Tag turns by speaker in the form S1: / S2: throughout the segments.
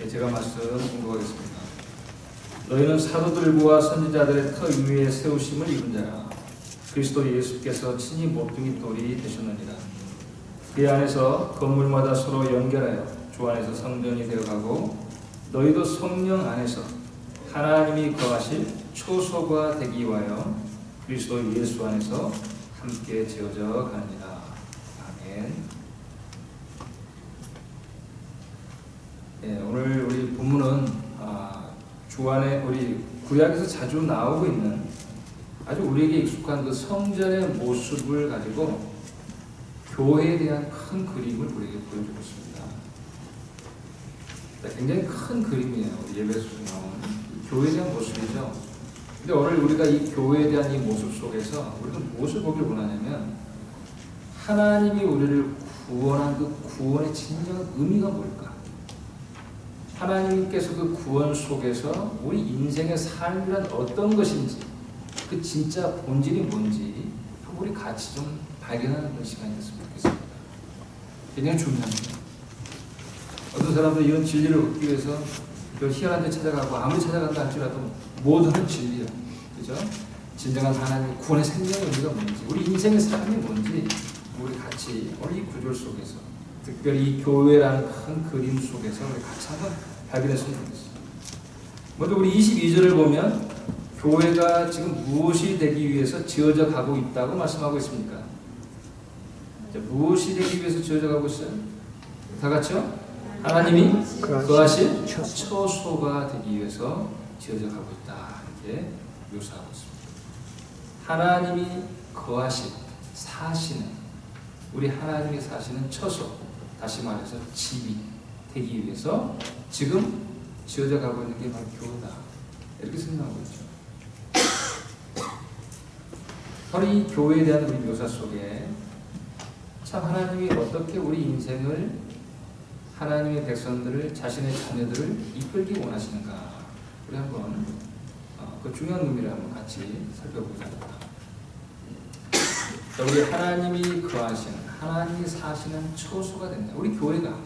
S1: 제가 말씀 공부하겠습니다. 너희는 사도들과 선지자들의 터 위에 세우심을 입은 자라. 그리스도 예수께서 친히 모퉁이 돌이 되셨느니라. 그 안에서 건물마다 서로 연결하여 주 안에서 성전이 되어가고 너희도 성령 안에서 하나님이 거하실 초소가 되기 위하여 그리스도 예수 안에서 함께 지어져 가느니라. 아멘. 오늘 우리 본문은 주 안에 우리 구약에서 자주 나오고 있는 아주 우리에게 익숙한 그 성전의 모습을 가지고 교회에 대한 큰 그림을 우리에게 보여주고 있습니다. 굉장히 큰 그림이에요. 예배 속에 나오는 교회에 대한 모습이죠. 근데 오늘 우리가 이 교회에 대한 이 모습 속에서 우리가 무엇을 보길 원하냐면 하나님이 우리를 구원한 그 구원의 진정한 의미가 뭘까? 하나님께서 그 구원 속에서 우리 인생의 삶이란 어떤 것인지 그 진짜 본질이 뭔지 우리 같이 좀 발견하는 그런 시간이 됐으면 좋겠습니다. 굉장히 중요합니다. 어떤 사람들은 이런 진리를 얻기 위해서 희한한 데 찾아가고 아무리 찾아간다 할지라도 모두는 진리야. 그죠? 진정한 하나님의 구원의 생명의 의미가 뭔지 우리 인생의 삶이 뭔지 우리 같이 오늘 이 구절 속에서 특별히 이 교회라는 큰 그림 속에서 우리 같이 한번 발견했으면 좋겠어요. 먼저 우리 22절을 보면 교회가 지금 무엇이 되기 위해서 지어져 가고 있다고 말씀하고 있습니까? 자, 무엇이 되기 위해서 지어져 가고 있어요? 다 같이요? 하나님이 거하실 처소가 되기 위해서 지어져 가고 있다. 이렇게 묘사하고 있습니다. 하나님이 거하실, 사시는, 우리 하나님이 사시는 처소, 다시 말해서 집이 되기 위해서 지금 지어져 가고 있는 게 바로 교회다. 이렇게 생각하고 있죠. 바로 이 교회에 대한 우리 묘사 속에 참 하나님이 어떻게 우리 인생을 하나님의 백성들을 자신의 자녀들을 이끌기 원하시는가 우리 한번 그 중요한 의미를 한번 같이 살펴보자 합니다. 우리 하나님이 거하시는 하나님이 사시는 처소가 된다. 우리 교회가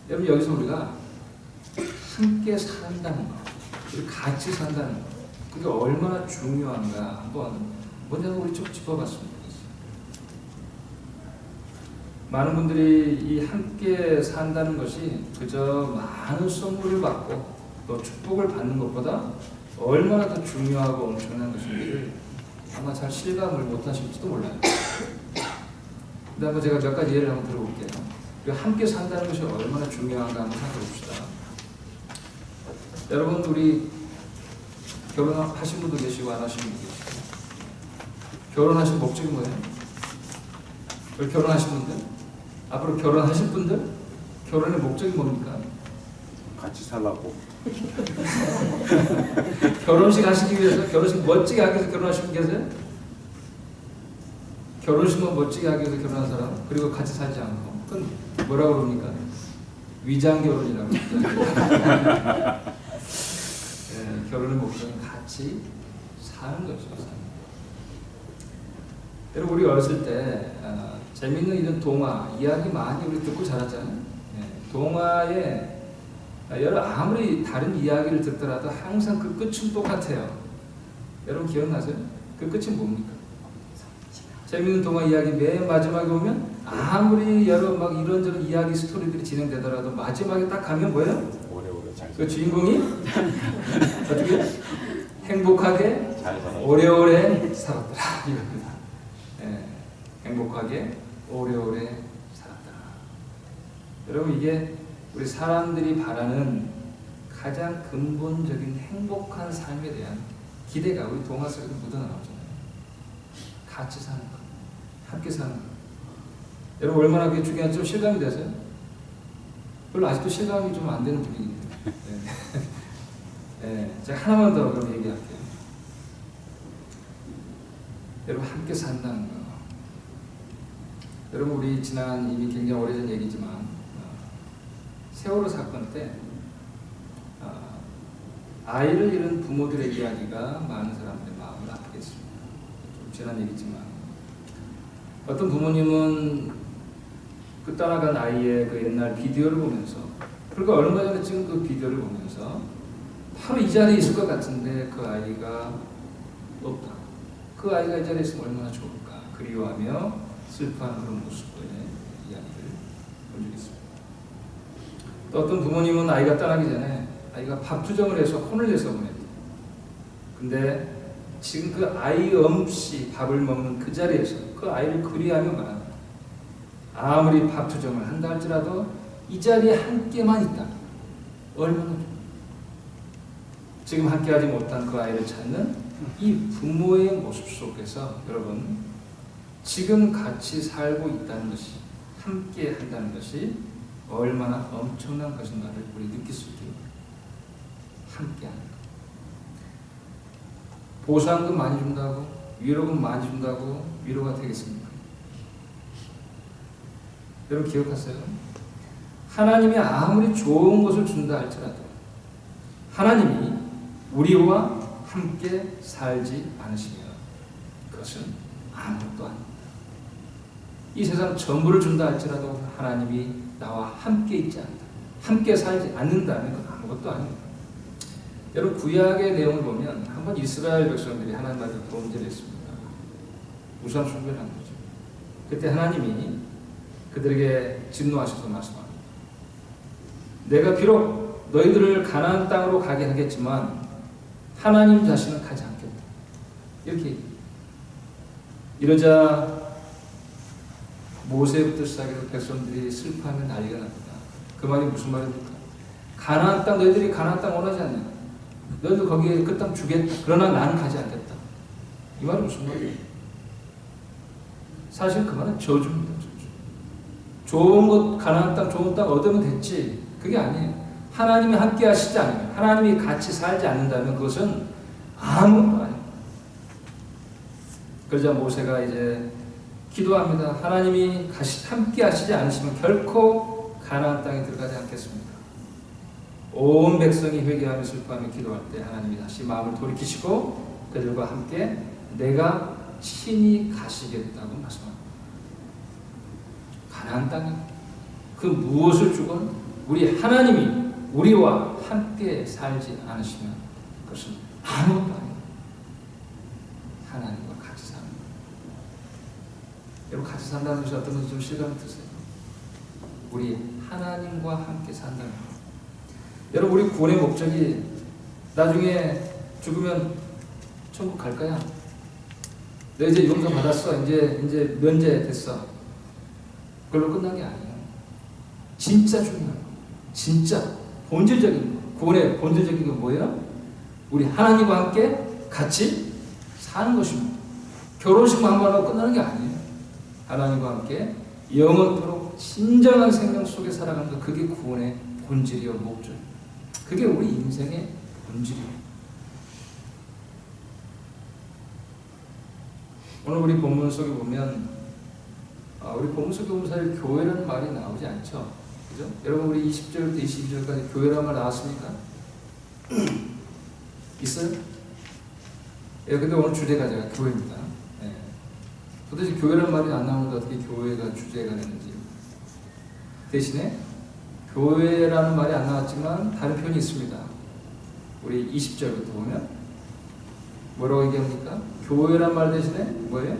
S1: 여러분 여기서 우리가 함께 산다는 것, 우리 같이 산다는 것, 그게 얼마나 중요한가 한번 먼저 우리 좀 짚어봤으면 좋겠어요. 많은 분들이 이 함께 산다는 것이 그저 많은 선물을 받고 또 축복을 받는 것보다 얼마나 더 중요하고 엄청난 것인지를 아마 잘 실감을 못하실지도 몰라요. 근데 한번 제가 몇 가지 예를 한번 들어볼게요. 함께 산다는 것이 얼마나 중요한가 한번 생각해 봅시다. 여러분 우리 결혼하신 분도 계시고 안 하신 분도 계시고 결혼하신 목적이 뭐예요? 우리 결혼하신 분들? 앞으로 결혼하실 분들? 결혼의 목적이 뭡니까?
S2: 같이 살라고.
S1: 결혼식 하시기 위해서 결혼식 멋지게 하기 위해서 결혼하신 분 계세요? 결혼식만 멋지게 하기 위해서 결혼한 사람 그리고 같이 살지 않고 그건 뭐라고 그럽니까? 위장 결혼이라고 결혼의 목적은 같이 사는 거죠. 여러분 우리 어렸을 때 재밌는 이런 동화, 이야기 많이 우리 듣고 자랐잖아요. 동화에 아무리 다른 이야기를 듣더라도 항상 그 끝은 똑같아요. 여러분 기억나세요? 그 끝이 뭡니까? 재밌는 동화 이야기 맨 마지막에 보면 아무리 여러 막 이런저런 이야기 스토리들이 진행되더라도 마지막에 딱 가면 뭐예요?
S2: 오래오래 잘
S1: 그 주인공이 어떻게 행복하게 오래오래 살았더라 이겁니다. 행복하게 오래오래 살았더라. 여러분 이게 우리 사람들이 바라는 가장 근본적인 행복한 삶에 대한 기대가 우리 동화 속에도 묻어나오잖아요. 같이 사는 것, 함께 사는 것. 여러분 얼마나 그게 중요한지 좀 실감이 되세요? 별로 아직도 실감이 좀 안 되는 분위기인데. 제가 하나만 더 그럼 얘기할게요. 여러분 함께 산다는 거. 여러분 우리 지난 이미 굉장히 오래전 얘기지만 세월호 사건 때 아이를 잃은 부모들의 이야기가 많은 사람들의 마음을 아프게 했습니다. 좀 지난 얘기지만 어떤 부모님은 그 떠나간 아이의 그 옛날 비디오를 보면서 그러니까 얼마 전에 찍은 그 비디오를 보면서 바로 이 자리에 있을 것 같은데 그 아이가 없다. 그 아이가 이 자리에 있으면 얼마나 좋을까. 그리워하며 슬퍼하는 그런 모습의 이야기를 본 적이 있습니다. 또 어떤 부모님은 아이가 떠나기 전에 아이가 밥투정을 해서 혼을 내서 보냈다. 근데 지금 그 아이 없이 밥을 먹는 그 자리에서 그 아이를 그리워하며 말한다. 아무리 밥투정을 한다 할지라도 이 자리에 함께만 있다. 얼마나 좋아. 지금 함께하지 못한 그 아이를 찾는 이 부모의 모습 속에서 여러분 지금 같이 살고 있다는 것이 함께 한다는 것이 얼마나 엄청난 것인가를 우리 느낄 수 있게 함께 하는 것. 보상금 많이 준다고 위로금 많이 준다고 위로가 되겠습니까? 여러분 기억하세요? 하나님이 아무리 좋은 것을 준다 할지라도 하나님이 우리와 함께 살지 않으시면 그것은 아무것도 아닙니다. 이 세상 전부를 준다 할지라도 하나님이 나와 함께 있지 않는다. 함께 살지 않는다면 그건 아무것도 아닙니다. 여러분 구약의 내용을 보면 한번 이스라엘 백성들이 하나님 앞에 범죄를 했습니다. 우상 숭배를 한 거죠. 그때 하나님이 그들에게 진노하셔서 말씀합니다. 내가 비록 너희들을 가나안 땅으로 가게 하겠지만 하나님 자신은 가지 않겠다. 이렇게 이러자 모세부터 시작해서 백성들이 슬퍼하며 난리가 납니다. 그 말이 무슨 말입니까? 가나안 땅 너희들이 가나안 땅 원하지 않냐? 너희들 거기에 그 땅 주겠다. 그러나 나는 가지 않겠다. 이 말은 무슨 말이에요? 사실 그 말은 저주입니다. 저주. 좋은 것 가나안 땅 좋은 땅 얻으면 됐지. 그게 아니에요. 하나님이 함께 하시지 않으면 하나님이 같이 살지 않는다면 그것은 아무것도 아닙니다. 그러자 모세가 이제 기도합니다. 하나님이 함께 하시지 않으시면 결코 가나안 땅에 들어가지 않겠습니다. 온 백성이 회개하며 슬퍼하며 기도할 때 하나님이 다시 마음을 돌이키시고 그들과 함께 내가 친히 가시겠다고 말씀합니다. 가나안 땅에 그 무엇을 주건 우리 하나님이 우리와 함께 살지 않으시면 그것은 아무것도 아닙니다. 하나님과 같이 사는 것. 여러분 같이 산다는 것이 어떤 것이 좀 실감이 드세요? 우리 하나님과 함께 산다는 것. 여러분 우리 구원의 목적이 나중에 죽으면 천국 갈 거야. 너 이제 용서 받았어. 이제 면제됐어. 그걸로 끝난 게 아니에요. 진짜 중요한 거. 진짜 본질적인 거. 구원의 본질적인 건 뭐예요? 우리 하나님과 함께 같이 사는 것입니다. 결혼식만 한 번 하고 끝나는 게 아니에요. 하나님과 함께 영원토록 진정한 생명 속에 살아가는 것. 그게 구원의 본질이요 목적. 그게 우리 인생의 본질이에요. 오늘 우리 본문 속에 보면 우리 본문 속에 보면 사실 교회라는 말이 나오지 않죠. 그죠? 여러분 우리 20절부터 22절까지 교회라는 말 나왔습니까? 있어요? 예, 근데 오늘 주제가 제가 교회입니다. 예. 도대체 교회라는 말이 안 나오는데 어떻게 교회가 주제가 되는지. 대신에 교회라는 말이 안 나왔지만 다른 표현이 있습니다. 우리 20절부터 보면 뭐라고 얘기합니까? 교회란 말 대신에 뭐예요?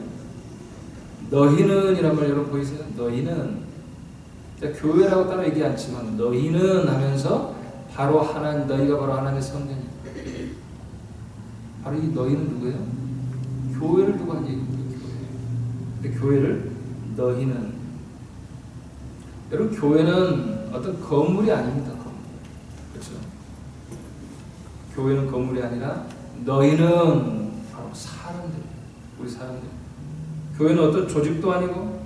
S1: 너희는 이란 말 여러분 보이세요? 너희는 교회라고 따로 얘기하지 않지만 너희는 하면서 바로 너희가 바로 하나님의 성전이에요. 바로 이 너희는 누구예요? 교회를 두고 한 얘기입니다. 근데 교회를 너희는 여러분 교회는 어떤 건물이 아닙니다. 그렇죠? 교회는 건물이 아니라 너희는 바로 사람들, 우리 사람들. 교회는 어떤 조직도 아니고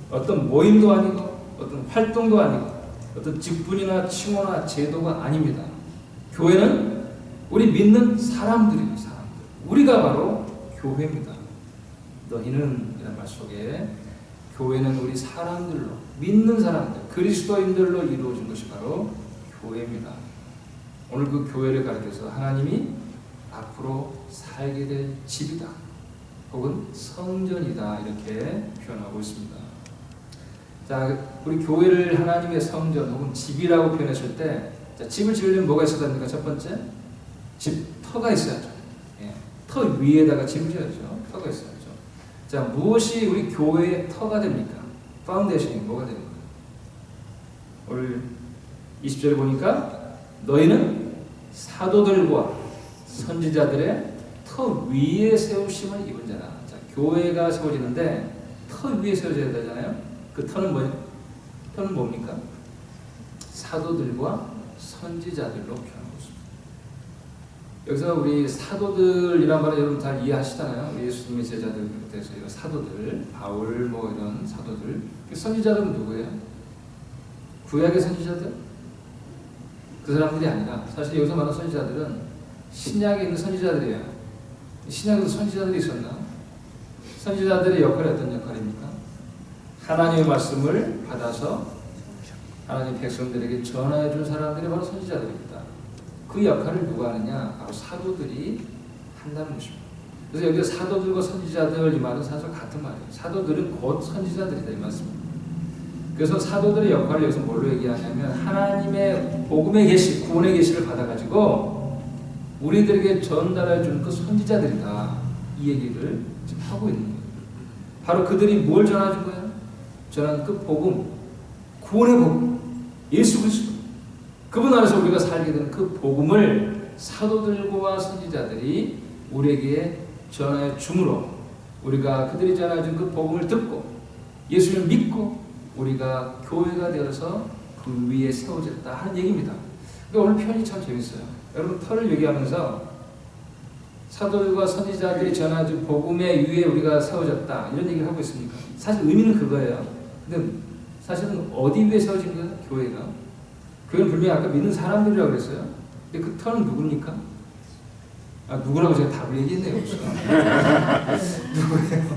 S1: 어떤 모임도 아니고 어떤 활동도 아니고 어떤 직분이나 칭호나 제도가 아닙니다. 교회는 우리 믿는 사람들입니다. 사람들. 우리가 바로 교회입니다. 너희는 이런 말 속에 교회는 우리 사람들로 믿는 사람들 그리스도인들로 이루어진 것이 바로 교회입니다. 오늘 그 교회를 가리켜서 하나님이 앞으로 살게 될 집이다 혹은 성전이다 이렇게 표현하고 있습니다. 자, 우리 교회를 하나님의 성전 혹은 집이라고 표현했을 때, 자, 집을 지으려면 뭐가 있어야 됩니까? 첫 번째, 집터가 있어야죠. 예, 터 위에다가 집을 지어야죠. 터가 있어야죠. 자, 무엇이 우리 교회의 터가 됩니까? 파운데이션이 뭐가 됩니까? 오늘 20절에 보니까 너희는 사도들과 선지자들의 터 위에 세우심을 입은 자라. 자, 교회가 세워지는데 터 위에 세워져야 되잖아요. 그 터는 뭐예요? 터는 뭡니까? 사도들과 선지자들로 표현하고 있습니다. 여기서 우리 사도들이란 말을 여러분 잘 이해하시잖아요. 우리 예수님의 제자들부터 해서 이런 사도들, 바울 뭐 이런 사도들. 선지자들은 누구예요? 구약의 선지자들? 그 사람들이 아니라 사실 여기서 말하는 선지자들은 신약에 있는 선지자들이에요. 신약에도 선지자들이 있었나? 선지자들의 역할이 어떤 역할입니까? 하나님의 말씀을 받아서 하나님 백성들에게 전해 준 사람들이 바로 선지자들입니다. 그 역할을 누가 하느냐? 바로 사도들이 한다는 것입니다. 그래서 여기 사도들과 선지자들 이 말은 사실 같은 말이에요. 사도들은 곧 선지자들이다 이 말씀입니다. 그래서 사도들의 역할을 여기서 뭘로 얘기하냐면 하나님의 복음의 계시, 구원의 계시를 받아가지고 우리들에게 전달해 주는 그 선지자들이다. 이 얘기를 지금 하고 있는 거예요. 바로 그들이 뭘 전해준 거예요? 전한 그 복음, 구원의 복음, 예수 그리스도. 그분 안에서 우리가 살게 되는 그 복음을 사도들과 선지자들이 우리에게 전해 줌으로 우리가 그들이 전해준 그 복음을 듣고 예수를 믿고 우리가 교회가 되어서 그 위에 세워졌다 하는 얘기입니다. 그러니까 오늘 표현이 참 재밌어요. 여러분 터를 얘기하면서 사도들과 선지자들이 전해준 복음의 위에 우리가 세워졌다 이런 얘기를 하고 있습니까? 사실 의미는 그거예요. 근데 사실은 어디 위에 세워진 거예요? 교회가. 교회는 분명히 아까 믿는 사람들이라고 그랬어요. 근데 그 터는 누굽니까? 아, 누구라고 제가 답을 얘기했네요. 누구예요?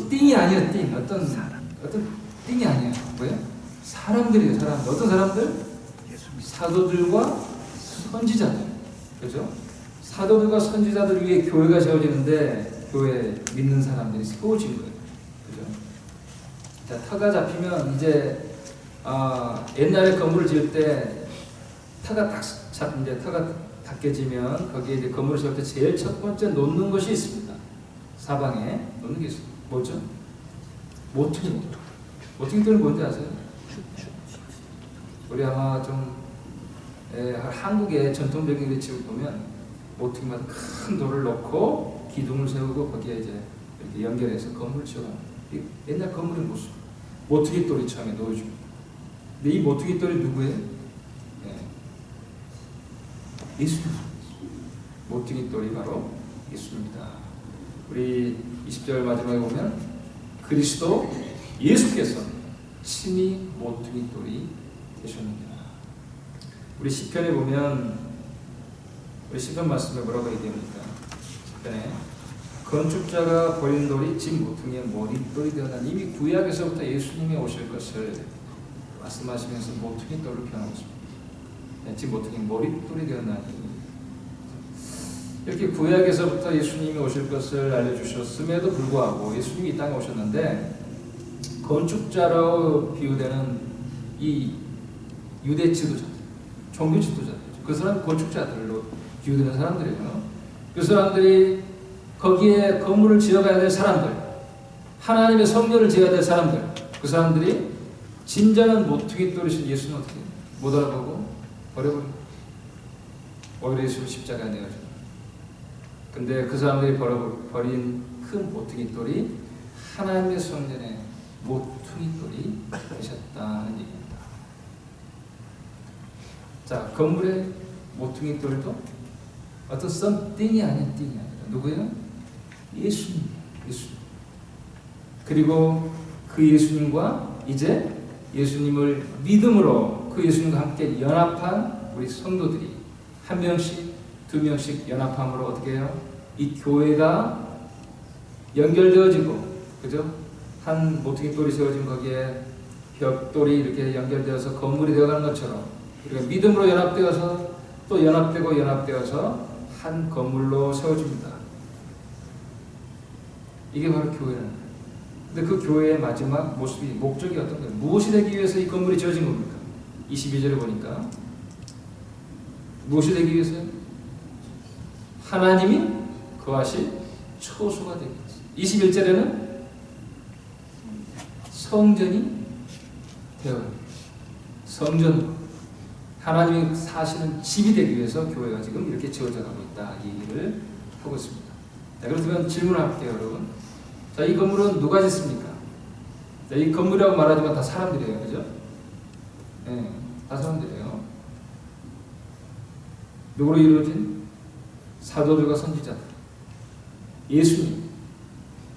S1: 띵이 아니에요. 띵. 어떤 띵이 아니에요. 뭐예요? 사람들이에요. 사람들. 어떤 사람들? 사도들과 선지자들. 그죠? 사도들과 선지자들 위에 교회가 세워지는데 교회 믿는 사람들이 세워진 거예요. 그죠? 자, 터가 잡히면 이제 옛날에 건물을 지을 때 터가 딱 깨지면 거기에 이제 건물을 지을 때 제일 첫 번째 놓는 것이 있습니다. 사방에 놓는 게 있습니다. 뭐죠? 모퉁이. 모퉁이돌이 뭔지 아세요? 우리 아마 좀 한국의 전통적인 집을 보면 모퉁이마다 큰 돌을 놓고 기둥을 세우고 거기에 이제 이렇게 연결해서 건물을 지어갑니다. 옛날 건물의 모습. 모퉁이 돌이 처음에 놓여줍니다. 근데 이 모퉁이 돌이 누구예요? 예수님. 모퉁이 돌이 바로 예수입니다. 우리 20절 마지막에 보면 그리스도 예수께서 친히 모퉁이 돌이 되셨느니라. 우리 시편에 보면 우리 시편 말씀에 뭐라고 얘기합니까? 시편에 건축자가 버린 돌이 집 모퉁이의 머릿돌이 되었나니 이미 구약에서부터 예수님이 오실 것을 말씀하시면서 모퉁이 돌을 표현하고 있습니다. 집 모퉁이 머릿돌이 되었나니 이렇게 구약에서부터 예수님이 오실 것을 알려주셨음에도 불구하고 예수님이 이 땅에 오셨는데 건축자로 비유되는 이 유대 지도자들, 종교 지도자들, 그 사람 건축자들로 비유되는 사람들이에요. 그 사람들이 거기에 건물을 지어가야 될 사람들, 하나님의 성전을 지어야 될 사람들, 그 사람들이 진정한 모퉁이 돌이신 예수는 어떻게 못 알아보고 버려버립니다. 오히려 예수를 십자가에 내어줍니다. 근데 그 사람들이 버린 큰 모퉁이 돌이 하나님의 성전의 모퉁이 돌이 되셨다 하는 얘기입니다. 자, 건물의 모퉁이 돌도 어떤 썸띵이 아닌 띵이 아니라 누구예요? 예수님. 그리고 그 예수님과 이제 예수님을 믿음으로 그 예수님과 함께 연합한 우리 성도들이 한 명씩 두 명씩 연합함으로 어떻게 해요? 이 교회가 연결되어지고, 그죠? 한 모퉁이 돌이 세워진 거기에 벽돌이 이렇게 연결되어서 건물이 되어가는 것처럼 우리가 믿음으로 연합되어서 또 연합되어서 한 건물로 세워집니다. 이게 바로 교회라는 거예요. 근데 그 교회의 마지막 모습이, 목적이 어떤 거예요? 무엇이 되기 위해서 이 건물이 지어진 겁니까? 22절에 보니까 무엇이 되기 위해서요? 하나님이 거하실 처소가 되기 위해서. 21절에는 성전이 되어요. 성전, 하나님이 사시는 집이 되기 위해서 교회가 지금 이렇게 지어져 가고 있다, 이 얘기를 하고 있습니다. 자, 그렇다면 질문할게요, 여러분. 자, 이 건물은 누가 짓습니까? 자, 이 건물이라고 말하지만 다 사람들이에요, 그죠? 네, 다 사람들이에요. 누구로 이루어진? 사도들과 선지자들, 예수님,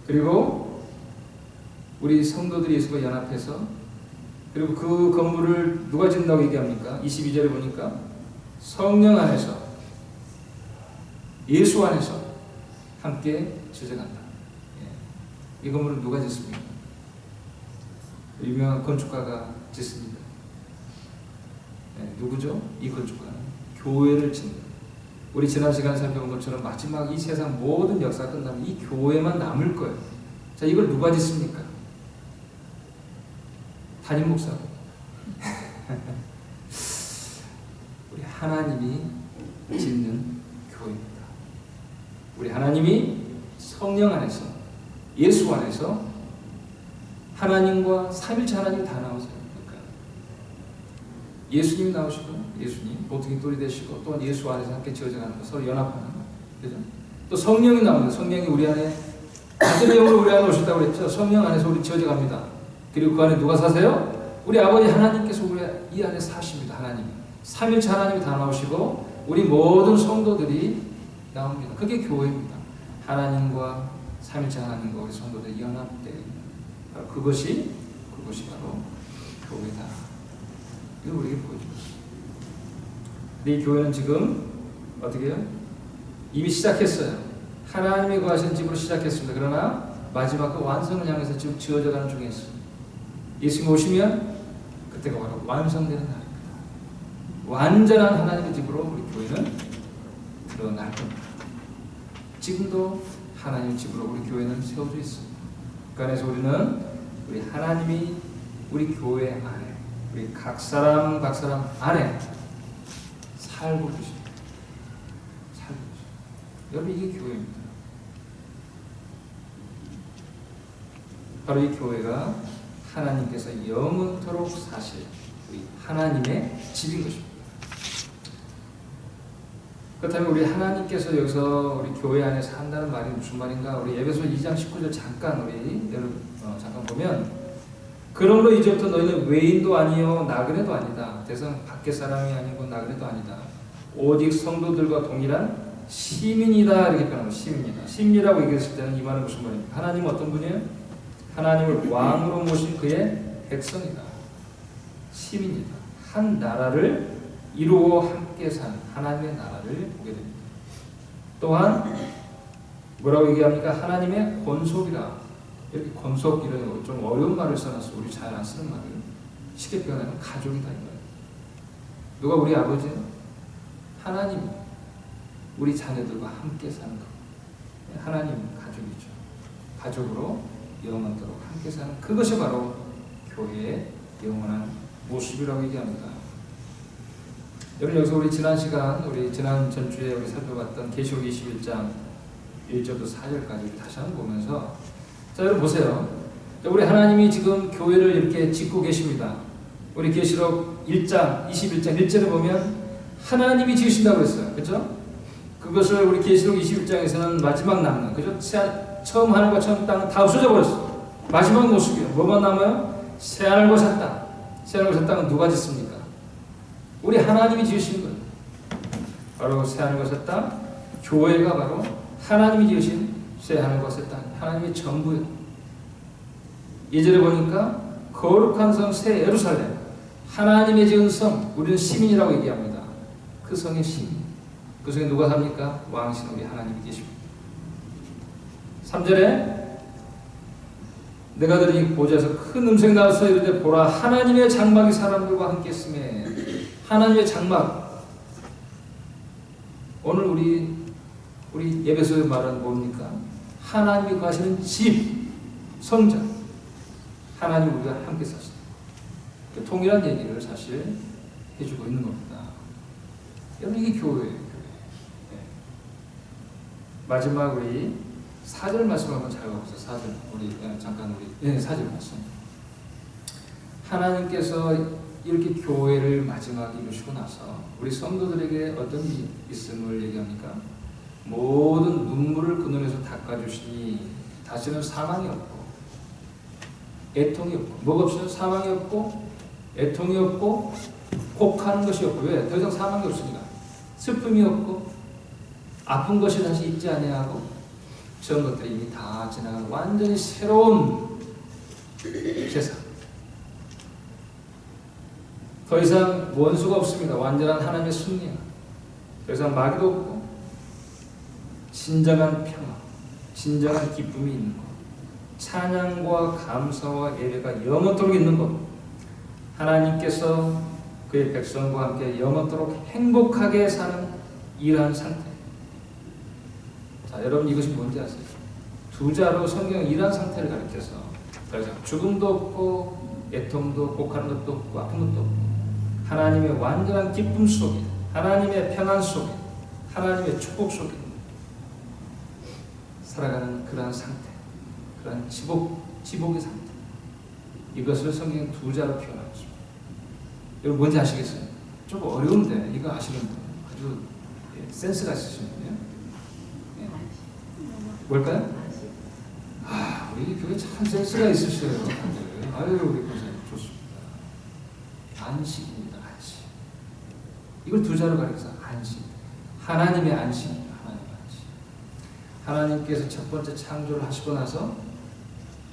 S1: 그리고 우리 성도들이 예수와 연합해서, 그리고 그 건물을 누가 짓는다고 얘기합니까? 22절에 보니까 성령 안에서, 예수 안에서 함께 지어간다. 예. 이 건물을 누가 짓습니까? 유명한 건축가가 짓습니다. 예, 누구죠? 이 건축가는 교회를 짓는. 우리 지난 시간 살펴본 것처럼 마지막 이 세상 모든 역사가 끝나면 이 교회만 남을 거예요. 자, 이걸 누가 짓습니까? 담임 목사. 우리 하나님이 짓는 교회입니다. 우리 하나님이 성령 안에서, 예수 안에서 하나님과 삼일체 하나님이 다 나오세요. 그러니까 예수님이 나오시고, 예수님 보통이 똘이 되시고, 또 예수 안에서 함께 지어져가는 거, 서로 연합하는 거, 그죠? 또 성령이 나옵니다. 성령이 우리 안에, 하늘의 영으로 우리 안에 오셨다고 그랬죠. 성령 안에서 우리 지어져갑니다. 그리고 그 안에 누가 사세요? 우리 아버지 하나님께서 우리 이 안에 사십니다. 하나님, 삼일체 하나님이 다 나오시고 우리 모든 성도들이 나옵니다. 그게 교회입니다. 하나님과 삼일체 하나님과 우리 성도들이 연합되어 있는 바로 그것이 바로 교회다. 이걸 우리에게 보여주고 있습니다. 근데 이 교회는 지금 어떻게 해요? 이미 시작했어요. 하나님이 거하신 집으로 시작했습니다. 그러나 마지막 그 완성을 향해서 지금 지어져가는 중에 있어요. 예수님 오시면 그때가 바로 완성되는 날입니다. 완전한 하나님의 집으로 우리 교회는 드러날 겁니다. 지금도 하나님의 집으로 우리 교회는 세워져 있습니다. 그 안에서 우리는 우리 하나님이 우리 교회 안에, 우리 각 사람 안에 살고 계십니다. 살고 계십니다. 여러분, 이게 교회입니다. 바로 이 교회가 하나님께서 영원토록 사실 우리 하나님의 집인 것입니다. 그렇다면 우리 하나님께서 여기서 우리 교회 안에 산다는 말이 무슨 말인가? 우리 에베소 2장 19절 잠깐 잠깐 보면, 그러므로 이제부터 너희는 외인도 아니요 나그네도 아니다. 대상 밖의 사람이 아니고 나그네도 아니다. 오직 성도들과 동일한 시민이다. 이렇게 표현합니다. 시민이다. 시민이라고 얘기했을 때는 이 말은 무슨 말입니까? 하나님은 어떤 분이에요? 하나님을 왕으로 모신 그의 백성이다. 시민이다. 한 나라를 이루어 함께 사는 하나님의 나라를 보게 됩니다. 또한 뭐라고 얘기합니까? 하나님의 권속이라. 이렇게 권속, 이런 좀 어려운 말을 써놨어. 우리 잘 안 쓰는 말을 쉽게 표현하면 가족이다 이 말이에요. 누가 우리 아버지예요? 하나님, 우리 자녀들과 함께 사는 것. 하나님 가족이죠. 가족으로 영원토록 함께 사는 그것이 바로 교회의 영원한 모습이라고 얘기합니다. 여러분, 여기서 우리 지난 전주에 우리 살펴봤던 계시록 21장 1절부터 4절까지 다시 한번 보면서, 자, 여러분 보세요. 자, 우리 하나님이 지금 교회를 이렇게 짓고 계십니다. 우리 계시록 1장 21장 1절에 보면 하나님이 지으신다고 그랬어요. 그렇죠? 그것을 우리 계시록 21장에서는 마지막 남는, 그죠? 처음 하늘과 처음 땅은 다 없어져 버렸어. 마지막 모습이에요. 뭐만 남아요? 새하늘과 새 땅. 새하늘과 새 땅은 누가 짓습니까? 우리 하나님이 지으신 거예요. 바로 새하늘과 새 땅, 교회가 바로 하나님이 지으신 새하늘과 새 땅, 하나님의 전부예요. 예절에 보니까 거룩한 성 새 예루살렘, 하나님의 지은 성, 우리는 시민이라고 얘기합니다. 그 성의 시민, 그 성에 누가 삽니까? 왕이신 우리 하나님이 계십니다. 3절에 내가 들으니 보좌에서 큰 음성이 나와서 이르되 보라, 하나님의 장막이 사람들과 함께 있음에. 하나님의 장막. 오늘 우리 예배소의 말은 뭡니까? 하나님이 거하시는 집, 성전. 하나님 우리가 함께 사시다. 통일한 얘기를 사실 해주고 있는 겁니다. 여러분 이게 교회예요. 교회. 네. 마지막 우리 4절 말씀 한번 잘 가보세요. 4절 우리 잠깐 우리 4절 말씀. 하나님께서 이렇게 교회를 마지막에 이루시고 나서 우리 성도들에게 어떤 일이 있음을 얘기합니까? 모든 눈물을 그 눈에서 닦아주시니 다시는 사망이 없고 애통이 없고 뭐가 없어요? 사망이 없고 애통이 없고 곡하는 것이 없고 왜? 더 이상 사망이 없으니까 슬픔이 없고 아픈 것이 다시 있지 아니하고 저런 것들이 이미 다 지나간 완전히 새로운 세상. 더 이상 원수가 없습니다. 완전한 하나님의 승리야. 더 이상 마귀도 없고 진정한 평화, 진정한 기쁨이 있는 것, 찬양과 감사와 예배가 영원토록 있는 것, 하나님께서 그의 백성과 함께 영원토록 행복하게 사는 이러한 상태. 자, 여러분 이것이 뭔지 아세요? 두 자로 성경은 이러한 상태를 가리켜서 더 이상 죽음도 없고 애통도 곡하는 것도 없고 아픈 것도 없고 하나님의 완전한 기쁨 속에, 하나님의 평안 속에, 하나님의 축복 속에 살아가는 그러한 상태, 그러한 지복의 상태. 이것을 성경은 두 자로 표현하고 있습니다. 여러분 뭔지 아시겠어요? 좀 어려운데 이거 아시는 분 아주 센스가 있으신 분이에요. 예. 뭘까요? 우리 교회 참 센스가 있으셔요. 아유 우리 교사님 좋습니다. 안식입니다. 안식. 이걸 두 자로 가리켜서 안식. 하나님의 안식입니다. 하나님의 안식. 하나님께서 첫 번째 창조를 하시고 나서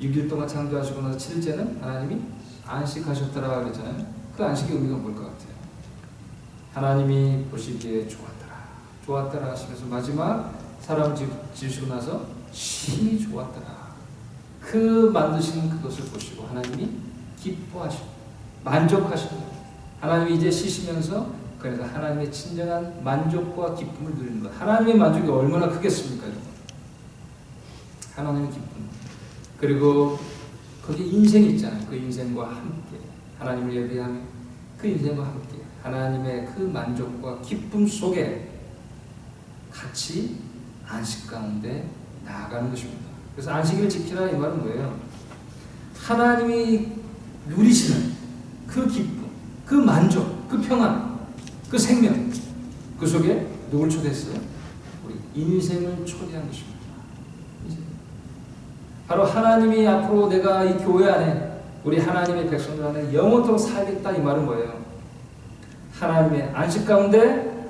S1: 6일 동안 창조하시고 나서 7일째는 하나님이 안식하셨더라 그랬잖아요. 그 안식의 의미가 뭘 것 같아요? 하나님이 보시기에 좋았더라 하시면서 마지막 사람 지으시고 나서 심히 좋았더라. 그 만드신 그것을 보시고 하나님이 기뻐하시고 만족하시고 하나님이 이제 쉬시면서 그래서 하나님의 진정한 만족과 기쁨을 누리는 것. 하나님의 만족이 얼마나 크겠습니까, 여러분? 하나님의 기쁨. 그리고 거기 인생이 있잖아요. 그 인생과 함께 하나님을 예배하며 그 인생과 함께 하나님의 그 만족과 기쁨 속에 같이 안식 가운데 나아가는 것입니다. 그래서 안식일을 지키라 이 말은 뭐예요? 하나님이 누리시는 그 기쁨, 그 만족, 그 평안, 그 생명, 그 속에 누굴 초대했어요? 우리 인생을 초대한 것입니다. 바로 하나님이 앞으로 내가 이 교회 안에 우리 하나님의 백성들 안에 영원토록 살겠다 이 말은 뭐예요? 하나님의 안식 가운데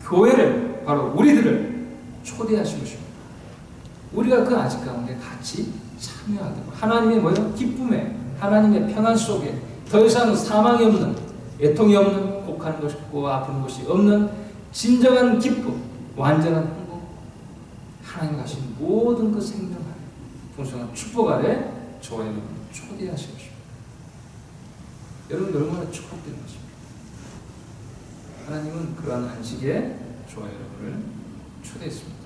S1: 교회를 바로 우리들을 초대하신 것입니다. 우리가 그 안식 가운데 같이 참여하게 되고 하나님의 뭐예요? 기쁨에 하나님의 평안 속에 더 이상 사망이 없는 애통이 없는 곡하는 것이 없고 아픈 것이 없는 진정한 기쁨, 완전한 행복, 하나님 가신 모든 그 생명 안에 풍성한 축복 아래 저와 여러분을 초대하신 것입니다. 여러분 얼마나 축복된 것입니다. 하나님은 그러한 안식에 저와 여러분을 초대했습니다.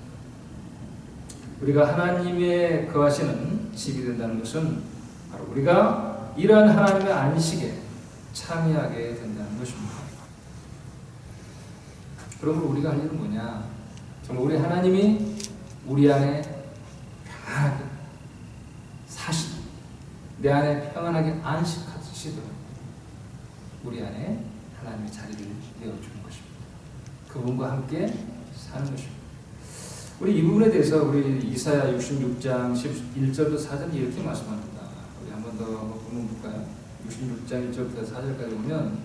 S1: 우리가 하나님의 거하시는 집이 된다는 것은 바로 우리가 이러한 하나님의 안식에 참여하게 된다는 것입니다. 그러므로 우리가 할 일은 뭐냐? 정말 우리 하나님이 우리 안에 평안하게 사시도록 내 안에 평안하게 안식하시도록 우리 안에 하나님의 자리를 내어주는 것입니다. 그분과 함께 사는 것입니다. 우리 이 부분에 대해서 우리 이사야 66장 1절부터 4절 이렇게 말씀합니다. 우리 한 번 더 본문 볼까요? 66장 1절부터 4절까지 보면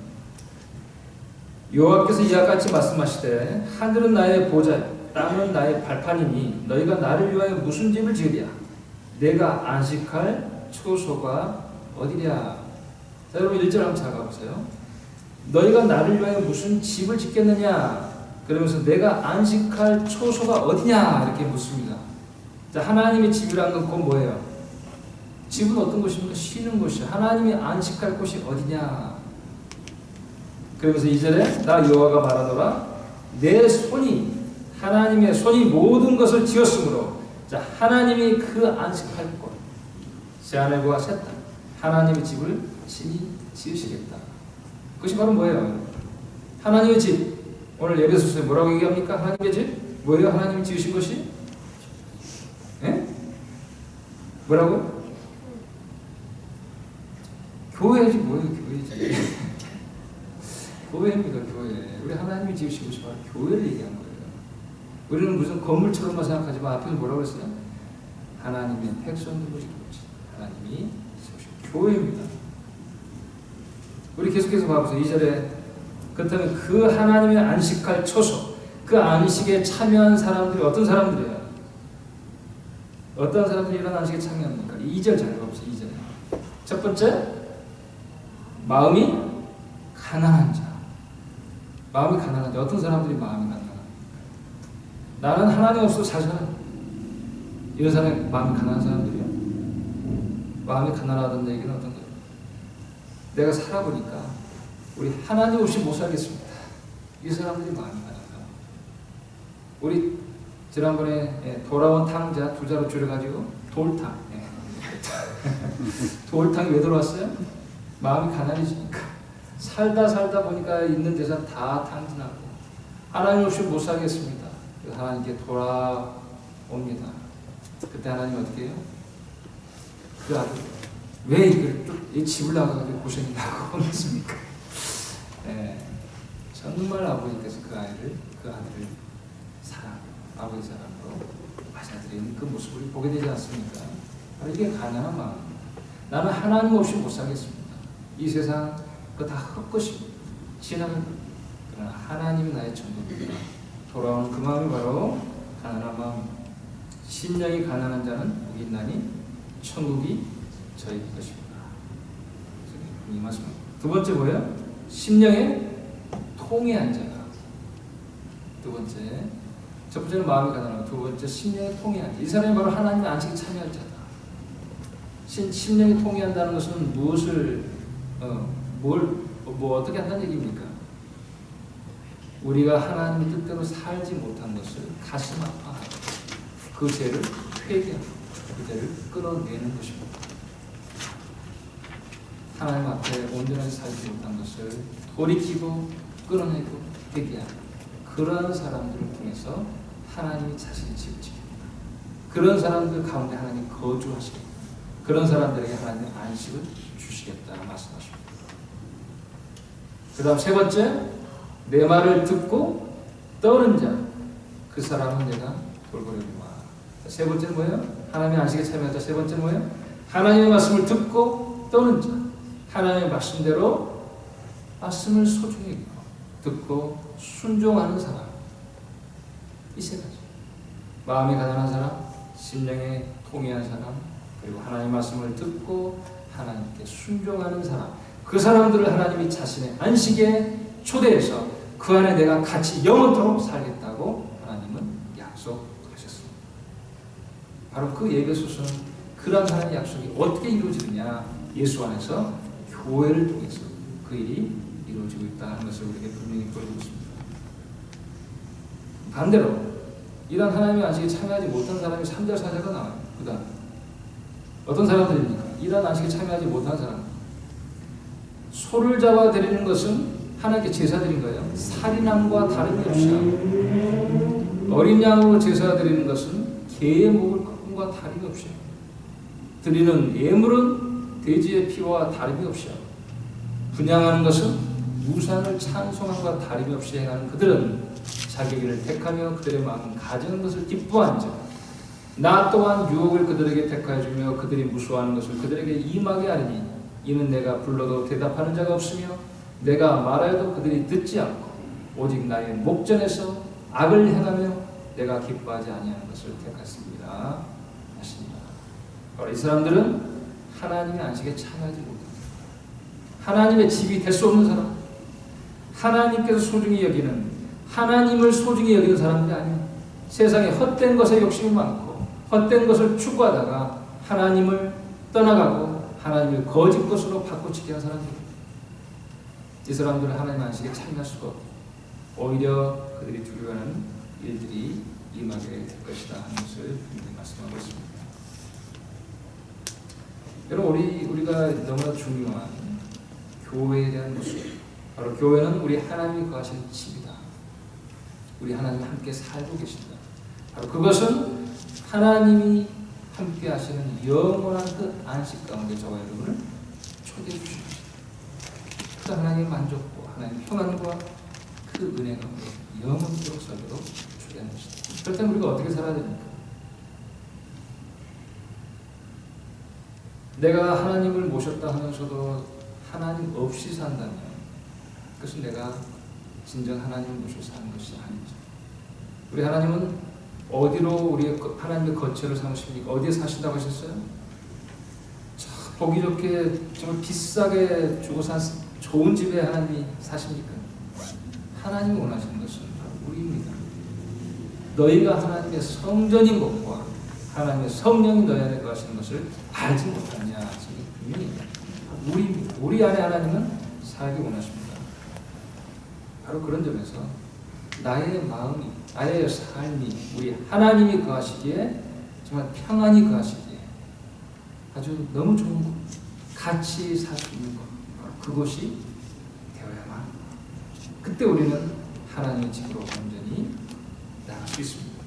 S1: 여호와께서 이와 같이 말씀하시되 하늘은 나의 보좌 땅은 나의 발판이니 너희가 나를 위하여 무슨 집을 지으랴 내가 안식할 처소가 어디랴. 자, 여러분 1절 한번 잘 가보세요. 너희가 나를 위하여 무슨 집을 짓겠느냐 그러면서 내가 안식할 처소가 어디냐 이렇게 묻습니다. 자, 하나님의 집이라는 건 곧 뭐예요? 집은 어떤 곳입니까? 쉬는 곳이야. 하나님이 안식할 곳이 어디냐. 그러면서 2절에 나 여호와가 말하노라 내 손이 하나님의 손이 모든 것을 지었으므로 자, 하나님이 그 안식할 곳 새 하늘과 새 땅 하나님의 집을 친히 지으시겠다. 그것이 바로 뭐예요? 하나님의 집. 오늘 에베소서에 뭐라고 얘기합니까? 하나님의 집? 뭐예요? 하나님이 지으신 것이? 예? 뭐라고요? 교회지 뭐예요? 교회지. 교회입니다. 교회. 우리 하나님이 지으신 것이 바로 교회를 얘기한 거예요. 우리는 무슨 건물처럼만 생각하지만 앞에서 뭐라고 했어요? 하나님의 백성들로 지은 거지. 하나님이 지으신 교회입니다. 우리 계속해서 봐보세요. 2절에 그렇다면 그 하나님의 안식할 초소, 그 안식에 참여한 사람들이 어떤 사람들이에요? 어떤 사람들이 이런 안식에 참여합니까? 2절 잘 봐보세요. 2절. 첫 번째, 마음이 가난한 자. 마음이 가난한 자. 어떤 사람들이 마음이 가난합니까? 나는 하나님 없어도 잘 살아. 이런 사람이 마음이 가난한 사람들이요. 마음이 가난하다는 얘기는 어떤 거예요? 내가 살아보니까 우리 하나님 없이 못 살겠습니다. 이 사람들이 마음이 가난하다. 우리 지난번에 돌아온 탕자 두 자로 줄여가지고 돌탕. 돌탕이 왜 돌아왔어요? 마음이 가난해지니까. 살다 보니까 있는 재산 다 탕진하고 하나님 없이 못 살겠습니다. 하나님께 돌아옵니다. 그때 하나님 어떻게 해요? 그 아들 왜 이걸 이 집을 나가가지고 고생이 나고 했습니까? 정말 아버지께서 그 아들을 아버지 사랑으로 맞아들이는 그 모습을 보게 되지 않습니까? 이게 가난한 마음. 나는 하나님 없이 못 살겠습니다. 이 세상 그거 다 헛것입니다. 지나간 그러나 하나님이 나의 전부입니다. 돌아오는 그 마음이 바로 가난한 마음입니다. 심령이 가난한 자는 복이 있나니 천국이 저희 것입니다. 이 말씀. 두 번째 뭐예요? 심령에 통해한 자가. 두 번째. 첫 번째는 마음이 가난하고 두 번째 심령에 통해한 자. 이 사람이 바로 하나님의 안식에 참여할 자다. 심령이 통해한다는 것은 무엇을 어떻게 한다는 얘기입니까? 우리가 하나님의 뜻대로 살지 못한 것을 가슴 아파하고 그 죄를 회개하고 그 죄를 끊어내는 것입니다. 하나님 앞에 온전하게 살지 못한 것을 돌이키고 끊어내고 회개하는 그런 사람들을 통해서 하나님이 자신의 집을 지킵니다. 그런 사람들 가운데 하나님 거주하시고 그런 사람들에게 하나님의 안식을 주시겠다 말씀하십니다. 그 다음 세 번째, 내 말을 듣고 떠는 자, 그 사람은 내가 돌보려니와. 세 번째는 뭐예요? 하나님의 안식에 참여하자. 세 번째는 뭐예요? 하나님의 말씀을 듣고 떠는 자, 하나님의 말씀대로 말씀을 소중히 듣고 순종하는 사람. 이 세 가지. 마음이 가난한 사람, 심령에 통해한 사람, 그리고 하나님의 말씀을 듣고 하나님께 순종하는 사람. 그 사람들을 하나님이 자신의 안식에 초대해서 그 안에 내가 같이 영원토록 살겠다고 하나님은 약속하셨습니다. 바로 그 에베소서는 그런 하나님의 약속이 어떻게 이루어지느냐? 예수 안에서 교회를 통해서 그 일이 이루어지고 있다는 것을 우리에게 분명히 보여주고 있습니다. 반대로 이런 하나님의 안식에 참여하지 못한 사람이 3절 4절가 나와요. 그 다음 어떤 사람들입니까? 이런 안식에 참여하지 못한 사람. 소를 잡아 드리는 것은 하나님께 제사 드린 거예요. 살인함과 다름이 없이 어린 양으로 제사 드리는 것은 개의 목을 꺾음과 다름이 없이 드리는 예물은 돼지의 피와 다름이 없이 분향하는 것은 우상을 찬송함과 다름이 없이 행하는 그들은 자기 길을 택하며 그들의 마음은 가지는 것을 기뻐하는 자. 나 또한 유혹을 그들에게 택하여 주며 그들이 무수하는 것을 그들에게 임하게 하리니 이는 내가 불러도 대답하는 자가 없으며 내가 말하여도 그들이 듣지 않고 오직 나의 목전에서 악을 행하며 내가 기뻐하지 아니하는 것을 택했습니다 하십니다. 바로 이 사람들은 하나님의 안식에 참여하지 못합니다. 하나님의 집이 될 수 없는 사람, 하나님께서 소중히 여기는 하나님을 소중히 여기는 사람들이 아니에요. 세상에 헛된 것에 욕심이 많고 헛된 것을 추구하다가 하나님을 떠나가고 하나님을 거짓 것으로 바꾸치게 한 사람들입니다. 이 사람들은 하나님 안식에 참여할 수가 없고 오히려 그들이 두려워하는 일들이 임하게 될 것이다 하는 것을 분명히 말씀하고 있습니다. 여러분 우리가 너무나 중요한 교회에 대한 모습. 바로 교회는 우리 하나님이 거하시는 집이다. 우리 하나님 함께 살고 계신다. 바로 그것은 하나님이 함께 하시는 영원한 그 안식 가운데 저와 여러분을 초대해 주신 것이다. 그 하나님의 만족과 하나님의 평안과 그 은혜 가운데 영원토록 살도록 초대하는 것이다. 그렇다면 우리가 어떻게 살아야 됩니까? 내가 하나님을 모셨다 하면서도 하나님 없이 산다면 그것은 내가 진정 하나님을 모셔서 사는 것이 아니죠. 우리 하나님은 어디로 우리의 하나님의 거처를 삼으십니까? 어디에 사신다고 하셨어요? 참 보기 좋게 정말 비싸게 주고 산 좋은 집에 하나님이 사십니까? 하나님이 원하시는 것은 바로 우리입니다. 너희가 하나님의 성전인 것과 하나님의 성령이 너희 안에 거하시는 것을 알지 못하냐? 지금 분명히 우리입니다. 우리 안에 하나님은 살기 원하십니다. 바로 그런 점에서 나의 마음이, 나의 삶이 우리 하나님이 거하시기에 정말 평안히 거하시기에 아주 너무 좋은 것, 같이 살 수 있는 것, 그것이 되어야만 합니다. 그때 우리는 하나님의 집으로 완전히 나갈 수 있습니다.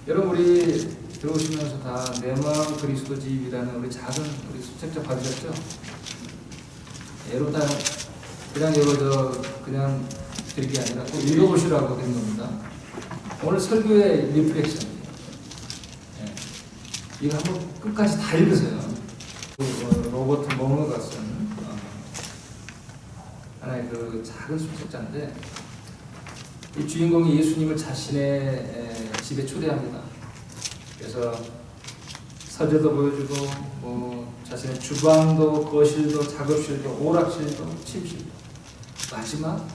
S1: 여러분 우리 들어오시면서 다 내 마음 그리스도 집이라는 우리 작은 우리 수책자 받으셨죠? 여러분 다 그냥 그냥 드릴 게 아니라 꼭 읽어보시라고 된 겁니다. 오늘 설교의 리플렉션이에요. 네. 이거 한번 끝까지 다 읽으세요. 로버트 몽어가 쓴 하나의 그 작은 수책자인데 이 주인공이 예수님을 자신의 집에 초대합니다. 그래서 서재도 보여주고 자신의 주방도 거실도 작업실도 오락실도 침실도 마지막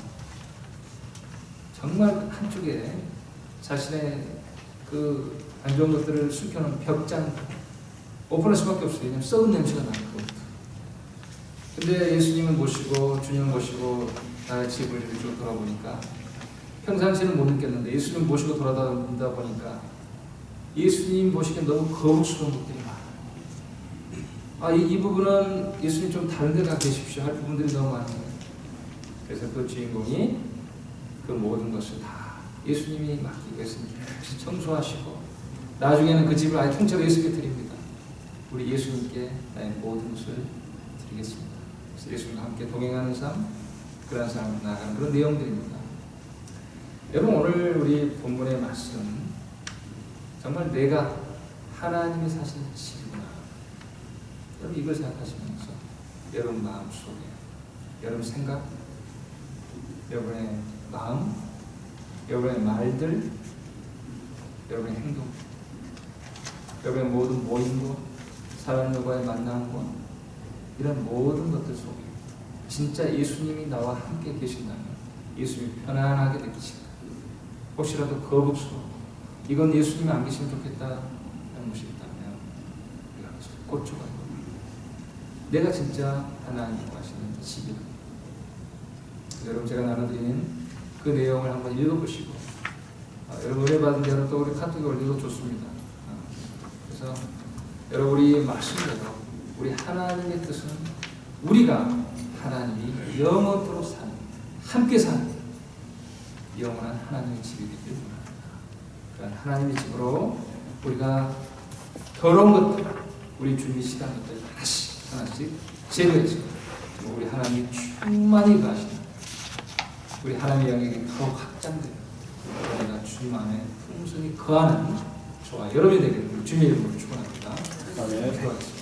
S1: 정말 한쪽에 자신의 그 안 좋은 것들을 숨겨놓은 벽장 오픈할 수밖에 없어요. 왜냐하면 썩은 냄새가 나는 것부터. 근데 예수님을 모시고 주님을 모시고 나의 집을 쭉 돌아보니까 평상시에는 못 느꼈는데 예수님 모시고 돌아다니다 보니까 예수님 보시기엔 너무 거북스러운 것들이 많아요. 이 부분은 예수님 좀 다른 데 가 계십시오 할 부분들이 너무 많아요. 그래서 그 주인공이 그 모든 것을 다 예수님이 맡기고 했습니다. 청소하시고 나중에는 그 집을 아예 통째로 예수님께 드립니다. 우리 예수님께 나의 모든 것을 드리겠습니다. 그래서 예수님과 함께 동행하는 삶, 그런 삶을 나아가는 그런 내용들입니다. 여러분 오늘 우리 본문의 말씀 정말 내가 하나님이 사시는 집이구나. 여러분 이걸 생각하시면서 여러분 마음속에 여러분 생각, 여러분의 마음, 여러분의 말들, 여러분의 행동, 여러분의 모든 모임과 사람들과의 만남과 이런 모든 것들 속에 진짜 예수님이 나와 함께 계신다면 예수님이 편안하게 느끼실까? 혹시라도 거북스러워 이건 예수님이 안 계시면 좋겠다 하는 것이 있다면 우리가 꽂혀가지고 내가 진짜 하나님과 하시는 집이다. 여러분 제가 나눠드리는 그 내용을 한번 읽어보시고 여러분 은혜 받은 대로 또 우리 카톡에 올리도 좋습니다. 그래서 여러분 우리 말씀대로 우리 하나님의 뜻은 우리가 하나님이 영원토록 사는 함께 사는 영원한 하나님의 집이 되길 원합니다. 그런 하나님의 집으로 우리가 더러운 것들 우리 주님이 싫어하는 것들 하나씩 제거해서 우리 하나님이 충만히 가시는 우리 하나님의 영역이 더욱 확장되는 우리가 주님 안에 풍성히 거하는 저와 여러분이 되기를 주님의 이름으로 축원합니다.
S2: 아멘.
S1: 기도하겠습니다.